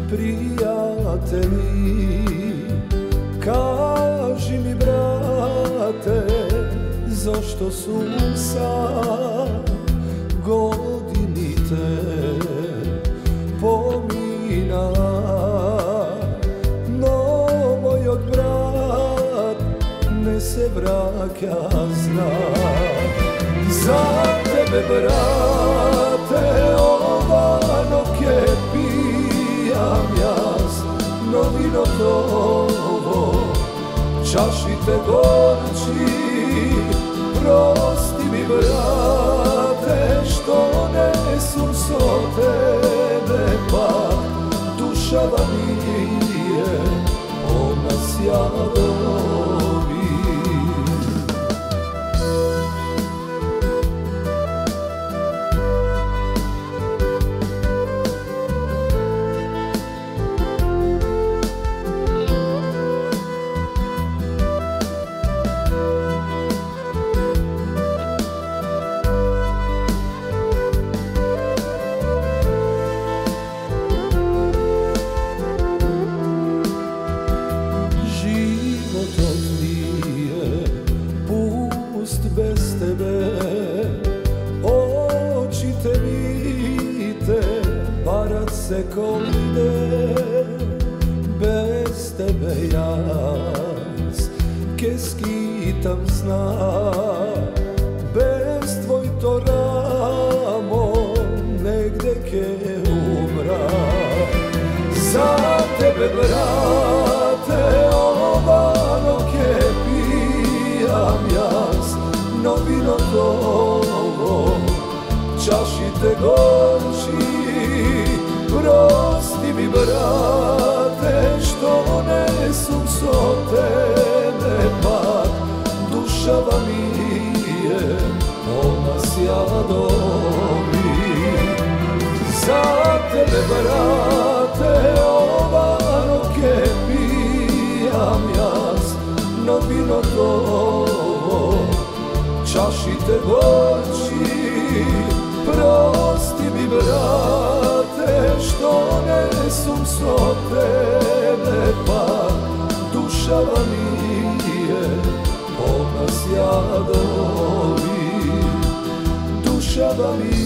prijatelji, kaži mi brate, zašto su sad godinite pomina, no moj od brat ne se vraća znak. Za tebe brate ovanoke pijam jas, no vino tovo čašite gorči. Prosti mi brate što nesum so tebe, pa duša vam nije ona sjadovi. Bez tebe oči te vide, barat se kolide. Bez tebe jas ke skitam zna, bez tvoj to ramo negde ke umra. Za tebe brate ovano ke pijam jas, no vino tovo čašite gorči. Prosti mi brate što nesum so tebe, pa duša vam nije ona sjadovi. Za tebe brate ovanoke pijam jas, no vino tovo čašite gorči. Prosti mi brate što nesum so tebe, pa duša vam nije ona sjadovi. Duša vam nije